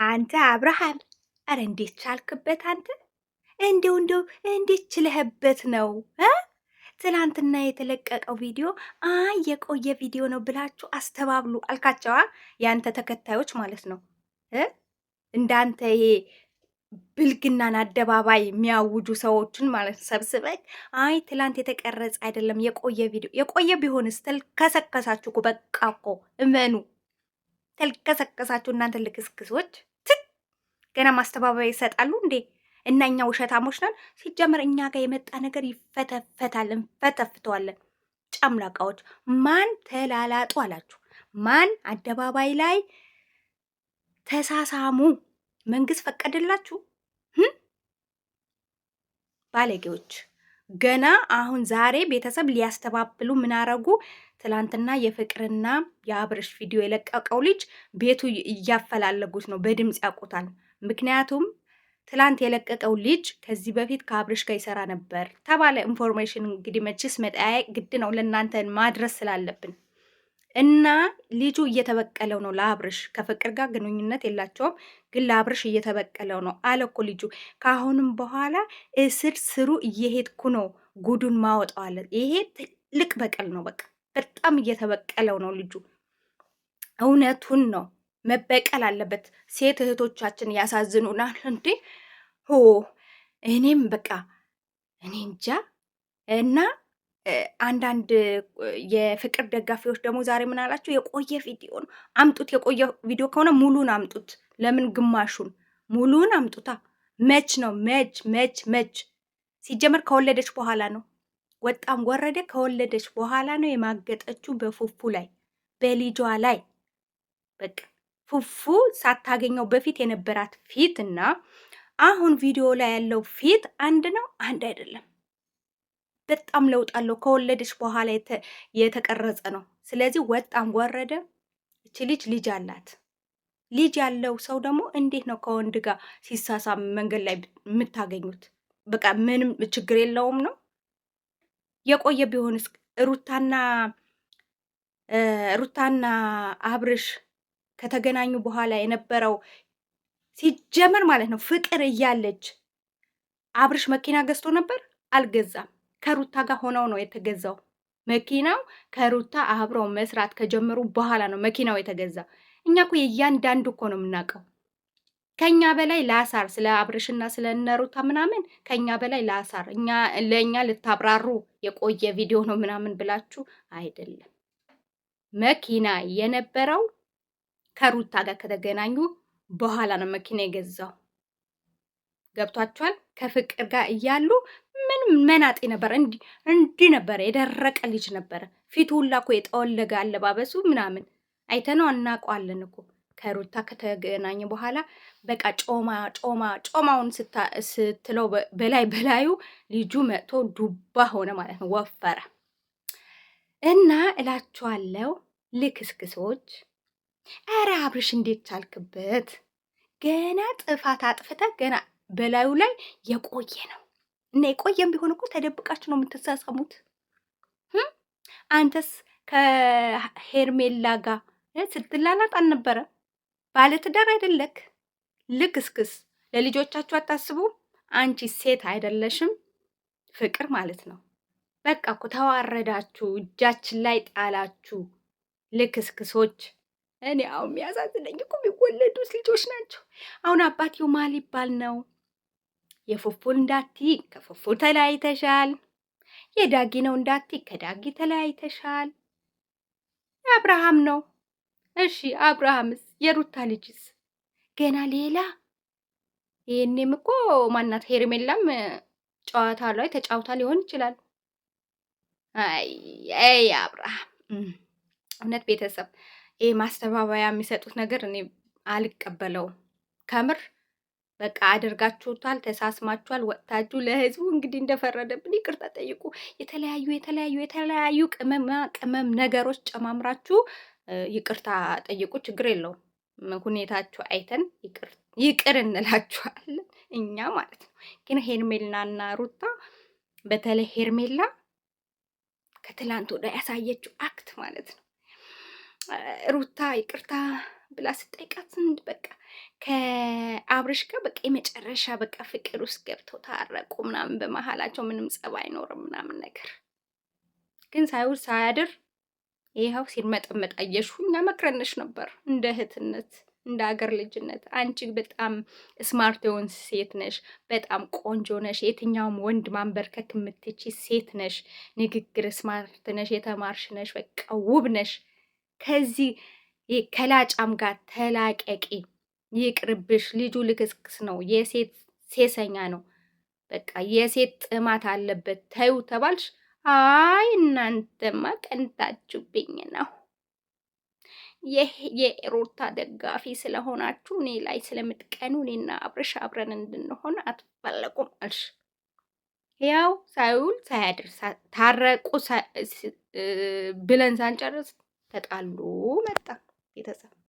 አንተ አብርሃም፣ አረ እንዴት ቻልክበት አንተ? እንደው እንዴት ችለህበት ነው? ትናንትና የተለቀቀው ቪዲዮ የቆየ ቪዲዮ ነው ብላችሁ አስተባብሉ አልካቸዋ፣ ያንተ ተከታዮች ማለት ነው። እንዳንተ ይሄ ብልግናን አደባባይ የሚያውጁ ሰዎችን ማለት ሰብስበክ ትላንት የተቀረጸ አይደለም የቆየ ቪዲዮ። የቆየ ቢሆንስ ተልከሰከሳችሁ እኮ። በቃ እኮ እመኑ፣ ተልከሰከሳችሁ እናንተ ልክስክሶች። ገና ማስተባበያ ይሰጣሉ እንዴ? እና እኛ ውሸታሞች ነን? ሲጀምር እኛ ጋር የመጣ ነገር ይፈተፈታል፣ እንፈተፍተዋለን። ጨምላቃዎች። ማን ተላላጡ አላችሁ? ማን አደባባይ ላይ ተሳሳሙ? መንግስት ፈቀደላችሁ? ባለጌዎች። ገና አሁን ዛሬ ቤተሰብ ሊያስተባብሉ ምን አረጉ? ትላንትና የፍቅርና የአብርሽ ቪዲዮ የለቀቀው ልጅ ቤቱ እያፈላለጉት ነው፣ በድምፅ ያውቁታል። ምክንያቱም ትላንት የለቀቀው ልጅ ከዚህ በፊት ከአብርሽ ጋር ይሰራ ነበር ተባለ። ኢንፎርሜሽን እንግዲህ መችስ መጠያየቅ ግድ ነው ለእናንተ ማድረስ ስላለብን እና ልጁ እየተበቀለው ነው ለአብርሽ። ከፍቅር ጋር ግንኙነት የላቸውም፣ ግን ለአብርሽ እየተበቀለው ነው አለ እኮ ልጁ። ከአሁንም በኋላ እስር ስሩ እየሄድኩ ነው ጉዱን ማወጣዋለን። ይሄ ትልቅ በቀል ነው። በቃ በጣም እየተበቀለው ነው ልጁ። እውነቱን ነው፣ መበቀል አለበት። ሴት እህቶቻችን ያሳዝኑናል እንዴ! ሆ እኔም በቃ እኔ እንጃ እና አንዳንድ የፍቅር ደጋፊዎች ደግሞ ዛሬ ምን አላችሁ? የቆየ ቪዲዮ ነው አምጡት። የቆየ ቪዲዮ ከሆነ ሙሉን አምጡት። ለምን ግማሹን? ሙሉን አምጡታ። መች ነው መች ሲጀመር ከወለደች በኋላ ነው። ወጣም ወረደ ከወለደች በኋላ ነው የማገጠችው በፉፉ ላይ በልጇ ላይ። በቃ ፉፉ ሳታገኘው በፊት የነበራት ፊት እና አሁን ቪዲዮ ላይ ያለው ፊት አንድ ነው? አንድ አይደለም። በጣም ለውጥ አለው። ከወለደች በኋላ የተቀረጸ ነው። ስለዚህ ወጣም ወረደ እቺ ልጅ አላት። ልጅ ያለው ሰው ደግሞ እንዴት ነው ከወንድ ጋር ሲሳሳም መንገድ ላይ የምታገኙት? በቃ ምንም ችግር የለውም ነው። የቆየ ቢሆንስ ሩታና አብርሽ ከተገናኙ በኋላ የነበረው ሲጀመር ማለት ነው። ፍቅር እያለች አብርሽ መኪና ገዝቶ ነበር? አልገዛም። ከሩታ ጋር ሆነው ነው የተገዛው መኪናው። ከሩታ አብረው መስራት ከጀመሩ በኋላ ነው መኪናው የተገዛ። እኛ እኮ የእያንዳንዱ እኮ ነው የምናውቀው። ከኛ በላይ ላሳር ስለ አብርሽና ስለ እነሩታ ምናምን ከኛ በላይ ላሳር። ለእኛ ልታብራሩ የቆየ ቪዲዮ ነው ምናምን ብላችሁ አይደለም። መኪና የነበረው ከሩታ ጋር ከተገናኙ በኋላ ነው መኪና የገዛው። ገብቷቸዋል። ከፍቅር ጋር እያሉ ምንም መናጤ ነበር። እንዲህ ነበረ፣ የደረቀ ልጅ ነበረ። ፊቱ ሁላ እኮ የጠወለገ አለባበሱ ምናምን አይተነው እናውቀዋለን እኮ። ከሩታ ከተገናኘ በኋላ በቃ ጮማውን ስትለው በላዩ ልጁ መጥቶ ዱባ ሆነ ማለት ነው፣ ወፈረ። እና እላችኋለሁ ልክስክሶች፣ ኧረ አብርሽ እንዴት ቻልክበት? ገና ጥፋት አጥፍተ ገና በላዩ ላይ የቆየ ነው እና የቆየም ቢሆን እኮ ተደብቃችሁ ነው የምትሳሳሙት። አንተስ ከሄርሜላ ጋር ስትላላጥ አልነበረ? ባለትዳር አይደለክ? ልክስክስ ለልጆቻችሁ አታስቡ? አንቺ ሴት አይደለሽም? ፍቅር ማለት ነው። በቃ እኮ ተዋረዳችሁ፣ እጃችን ላይ ጣላችሁ ልክስክሶች። እኔ አሁን የሚያሳዝነኝ እኮ የሚወለዱት ልጆች ናቸው። አሁን አባትየው ማን ሊባል ነው? የፉፉ እንዳቲ ከፉፉ ተለያይተሻል። የዳጊ ነው እንዳቲ ከዳጊ ተለያይተሻል። አብርሃም ነው። እሺ አብርሃምስ? የሩታ ልጅስ ገና ሌላ። ይሄኔም እኮ ማናት ሄርሜላም ጨዋታ ላይ ተጫውታ ሊሆን ይችላል። አይ አብርሃም እውነት ቤተሰብ ይሄ ማስተባበያ የሚሰጡት ነገር እኔ አልቀበለውም ከምር። በቃ አድርጋችሁታል፣ ተሳስማችኋል፣ ወጥታችሁ ለህዝቡ እንግዲህ እንደፈረደብን ይቅርታ ጠይቁ። የተለያዩ ቅመም ነገሮች ጨማምራችሁ ይቅርታ ጠይቁ። ችግር የለውም። ሁኔታችሁ አይተን ይቅር እንላችኋለን እኛ ማለት ነው። ግን ሄርሜላና ሩታ በተለይ ሄርሜላ ከትላንት ወደ ያሳየችው አክት ማለት ነው ሩታ ይቅርታ ብላ ስጠይቃት በቃ ከአብርሽ ጋር በቃ የመጨረሻ በቃ ፍቅር ውስጥ ገብተው ታረቁ ምናምን፣ በመሀላቸው ምንም ጸብ አይኖርም ምናምን ነገር። ግን ሳይውል ሳያድር ይኸው ሲርመጠመጥ አየሽው። እኛ መክረንሽ ነበር እንደ እህትነት እንደ አገር ልጅነት። አንቺ በጣም ስማርት የሆን ሴት ነሽ፣ በጣም ቆንጆ ነሽ፣ የትኛውም ወንድ ማንበርከክ የምትቺ ሴት ነሽ፣ ንግግር ስማርት ነሽ፣ የተማርሽ ነሽ፣ በቃ ውብ ነሽ። ከዚህ ከላጫም ጋር ተላቀቂ፣ ይቅርብሽ። ልጁ ልክስክስ ነው፣ የሴት ሴሰኛ ነው፣ በቃ የሴት ጥማት አለበት። ተይው ተባልሽ። አይ እናንተማ ቀንታችሁብኝ ነው። ይህ የሩታ ደጋፊ ስለሆናችሁ እኔ ላይ ስለምትቀኑ እኔና አብርሽ አብረን እንድንሆን አትፈለጉም አልሽ። ያው ሳይውል ሳያድር ታረቁ ብለን ሳንጨርስ ተጣሉ መጣ ቤተሰብ።